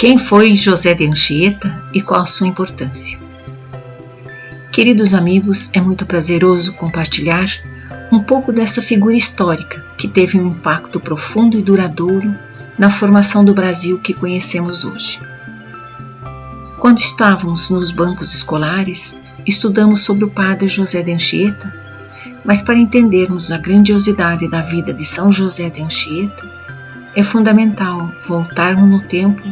Quem foi José de Anchieta e qual a sua importância? Queridos amigos, é muito prazeroso compartilhar um pouco desta figura histórica que teve um impacto profundo e duradouro na formação do Brasil que conhecemos hoje. Quando estávamos nos bancos escolares, estudamos sobre o padre José de Anchieta, mas para entendermos a grandiosidade da vida de São José de Anchieta, é fundamental voltarmos no tempo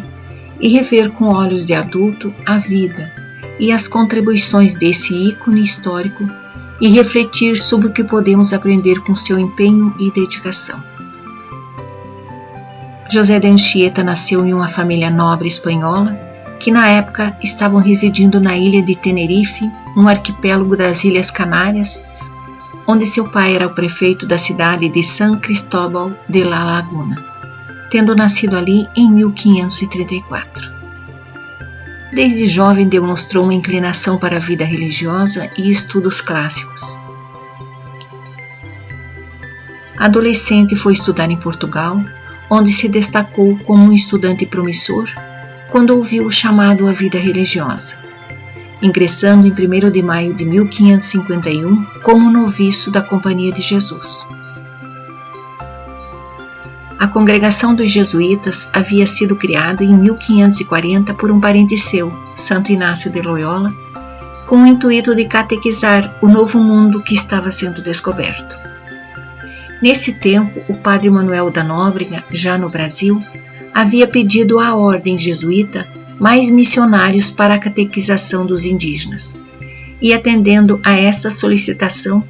e rever com olhos de adulto a vida e as contribuições desse ícone histórico e refletir sobre o que podemos aprender com seu empenho e dedicação. José de Anchieta nasceu em uma família nobre espanhola que na época estavam residindo na ilha de Tenerife, um arquipélago das Ilhas Canárias, onde seu pai era o prefeito da cidade de San Cristóbal de la Laguna, tendo nascido ali em 1534. Desde jovem demonstrou uma inclinação para a vida religiosa e estudos clássicos. Adolescente foi estudar em Portugal, onde se destacou como um estudante promissor quando ouviu o chamado à vida religiosa, ingressando em 1º de maio de 1551 como noviço da Companhia de Jesus. A congregação dos jesuítas havia sido criada em 1540 por um parente seu, Santo Inácio de Loyola, com o intuito de catequizar o novo mundo que estava sendo descoberto. Nesse tempo, o padre Manuel da Nóbrega, já no Brasil, havia pedido à ordem jesuíta mais missionários para a catequização dos indígenas. E atendendo a esta solicitação,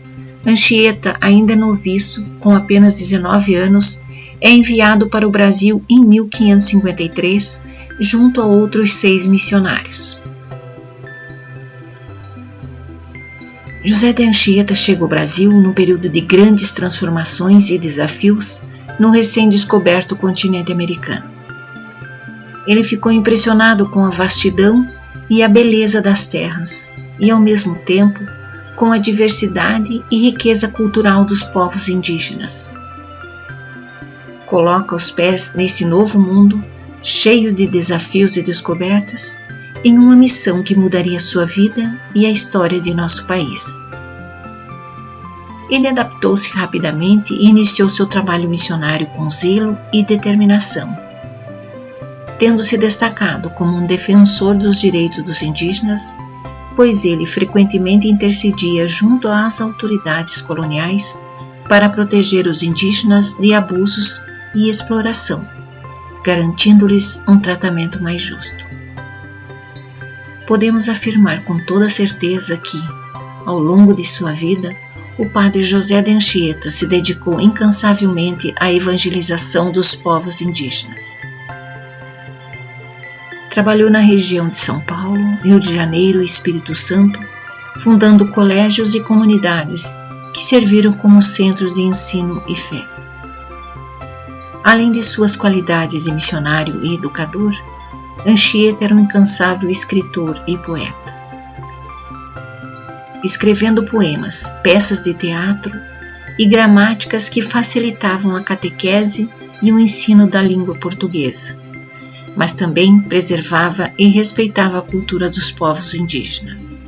Anchieta, ainda noviço, com apenas 19 anos, é enviado para o Brasil em 1553, junto a outros 6 missionários. José de Anchieta chega ao Brasil num período de grandes transformações e desafios no recém-descoberto continente americano. Ele ficou impressionado com a vastidão e a beleza das terras e, ao mesmo tempo, com a diversidade e riqueza cultural dos povos indígenas. Coloca os pés nesse novo mundo, cheio de desafios e descobertas, em uma missão que mudaria sua vida e a história de nosso país. Ele adaptou-se rapidamente e iniciou seu trabalho missionário com zelo e determinação, tendo se destacado como um defensor dos direitos dos indígenas, pois ele frequentemente intercedia junto às autoridades coloniais para proteger os indígenas de abusos e exploração, garantindo-lhes um tratamento mais justo. Podemos afirmar com toda certeza que, ao longo de sua vida, o padre José de Anchieta se dedicou incansavelmente à evangelização dos povos indígenas. Trabalhou na região de São Paulo, Rio de Janeiro e Espírito Santo, fundando colégios e comunidades que serviram como centros de ensino e fé. Além de suas qualidades de missionário e educador, Anchieta era um incansável escritor e poeta. Escrevendo poemas, peças de teatro e gramáticas que facilitavam a catequese e o ensino da língua portuguesa, mas também preservava e respeitava a cultura dos povos indígenas.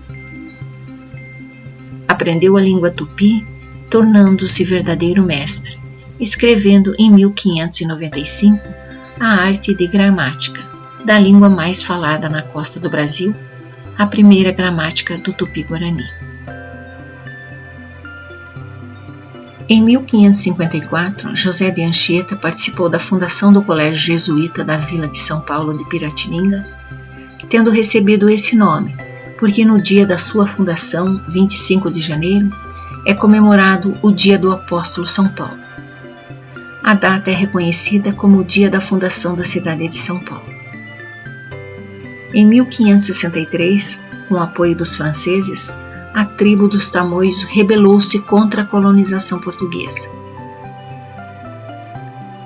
Aprendeu a língua tupi, tornando-se verdadeiro mestre, escrevendo em 1595 a arte de gramática, da língua mais falada na costa do Brasil, a primeira gramática do Tupi-Guarani. Em 1554, José de Anchieta participou da fundação do Colégio Jesuíta da Vila de São Paulo de Piratininga, tendo recebido esse nome, porque no dia da sua fundação, 25 de janeiro, é comemorado o Dia do Apóstolo São Paulo. A data é reconhecida como o dia da fundação da cidade de São Paulo. Em 1563, com o apoio dos franceses, a tribo dos Tamoios rebelou-se contra a colonização portuguesa.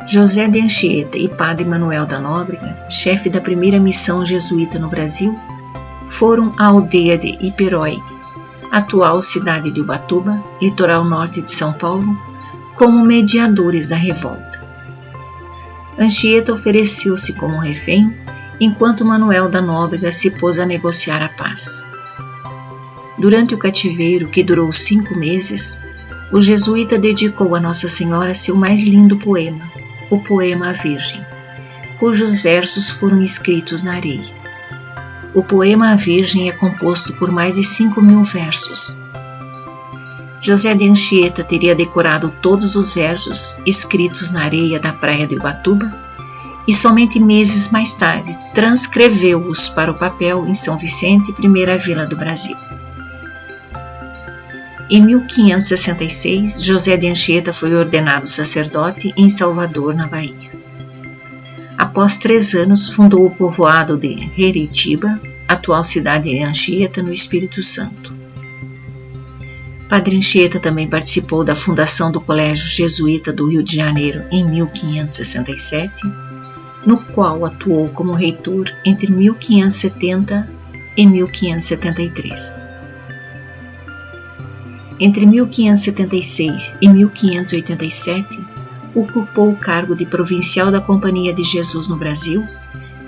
José de Anchieta e Padre Manuel da Nóbrega, chefe da primeira missão jesuíta no Brasil, foram à aldeia de Iperoig, atual cidade de Ubatuba, litoral norte de São Paulo, como mediadores da revolta. Anchieta ofereceu-se como refém enquanto Manuel da Nóbrega se pôs a negociar a paz. Durante o cativeiro, que durou 5 meses, o jesuíta dedicou a Nossa Senhora seu mais lindo poema, o Poema à Virgem, cujos versos foram escritos na areia. O Poema à Virgem é composto por mais de 5.000 versos. José de Anchieta teria decorado todos os versos escritos na areia da praia de Ubatuba e somente meses mais tarde transcreveu-os para o papel em São Vicente, primeira vila do Brasil. Em 1566, José de Anchieta foi ordenado sacerdote em Salvador, na Bahia. Após 3 anos, fundou o povoado de Heritiba, atual cidade de Anchieta, no Espírito Santo. Padre Anchieta também participou da fundação do Colégio Jesuíta do Rio de Janeiro em 1567, no qual atuou como reitor entre 1570 e 1573. Entre 1576 e 1587, ocupou o cargo de provincial da Companhia de Jesus no Brasil,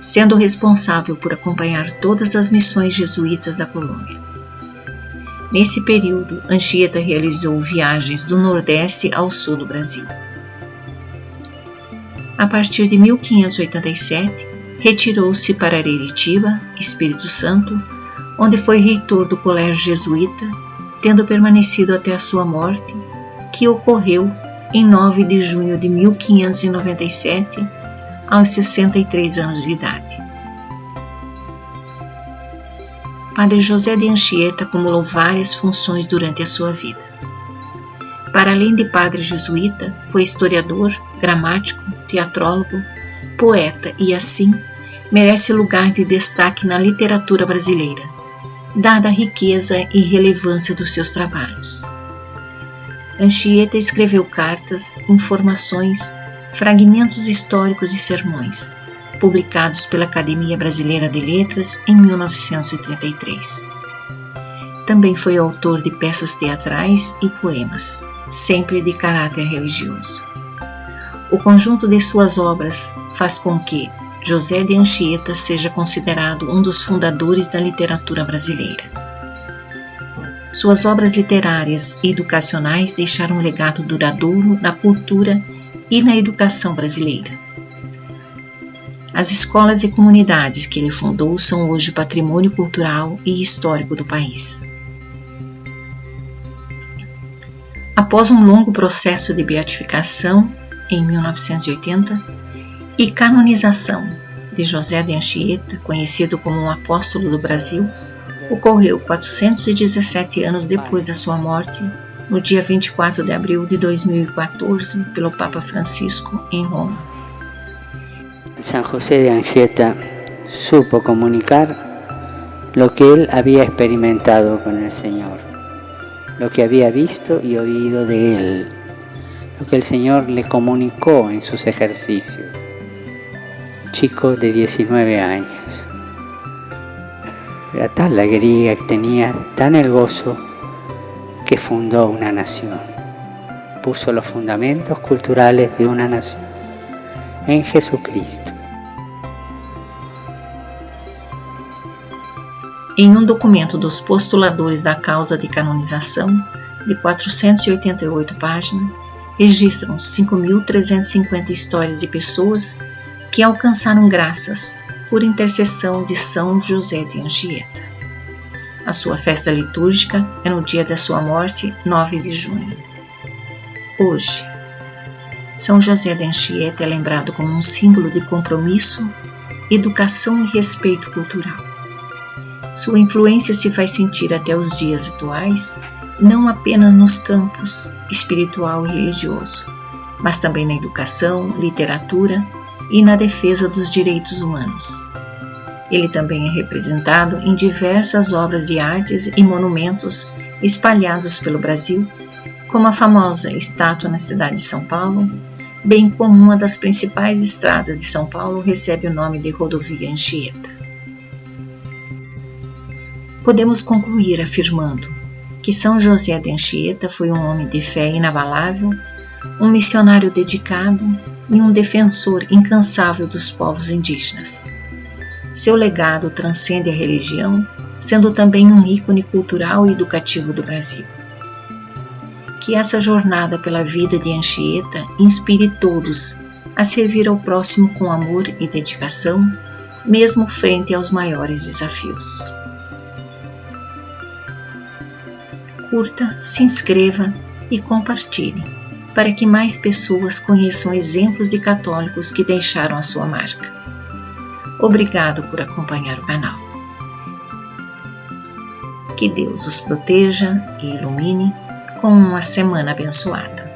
sendo responsável por acompanhar todas as missões jesuítas da colônia. Nesse período, Anchieta realizou viagens do Nordeste ao Sul do Brasil. A partir de 1587, retirou-se para Heritiba, Espírito Santo, onde foi reitor do Colégio Jesuíta, tendo permanecido até a sua morte, que ocorreu em 9 de junho de 1597, aos 63 anos de idade. Padre José de Anchieta acumulou várias funções durante a sua vida. Para além de padre jesuíta, foi historiador, gramático, teatrólogo, poeta e, assim, merece lugar de destaque na literatura brasileira, dada a riqueza e relevância dos seus trabalhos. Anchieta escreveu cartas, informações, fragmentos históricos e sermões, publicados pela Academia Brasileira de Letras em 1933. Também foi autor de peças teatrais e poemas, sempre de caráter religioso. O conjunto de suas obras faz com que José de Anchieta seja considerado um dos fundadores da literatura brasileira. Suas obras literárias e educacionais deixaram um legado duradouro na cultura e na educação brasileira. As escolas e comunidades que ele fundou são hoje patrimônio cultural e histórico do país. Após um longo processo de beatificação, em 1980, e canonização de José de Anchieta, conhecido como um apóstolo do Brasil, ocorreu 417 anos depois da sua morte, no dia 24 de abril de 2014, pelo Papa Francisco, em Roma. San José de Anchieta supo comunicar lo que él había experimentado con el Señor, lo que había visto y oído de él, lo que el Señor le comunicó en sus ejercicios. Chico de 19 años. Era tal la alegría que tenía, tan el gozo, que fundó una nación. Puso los fundamentos culturales de una nación en Jesucristo. Em um documento dos postuladores da causa de canonização, de 488 páginas, registram 5.350 histórias de pessoas que alcançaram graças por intercessão de São José de Anchieta. A sua festa litúrgica é no dia da sua morte, 9 de junho. Hoje, São José de Anchieta é lembrado como um símbolo de compromisso, educação e respeito cultural. Sua influência se faz sentir até os dias atuais, não apenas nos campos espiritual e religioso, mas também na educação, literatura e na defesa dos direitos humanos. Ele também é representado em diversas obras de artes e monumentos espalhados pelo Brasil, como a famosa estátua na cidade de São Paulo, bem como uma das principais estradas de São Paulo recebe o nome de Rodovia Anchieta. Podemos concluir afirmando que São José de Anchieta foi um homem de fé inabalável, um missionário dedicado e um defensor incansável dos povos indígenas. Seu legado transcende a religião, sendo também um ícone cultural e educativo do Brasil. Que essa jornada pela vida de Anchieta inspire todos a servir ao próximo com amor e dedicação, mesmo frente aos maiores desafios. Curta, se inscreva e compartilhe, para que mais pessoas conheçam exemplos de católicos que deixaram a sua marca. Obrigado por acompanhar o canal. Que Deus os proteja e ilumine com uma semana abençoada.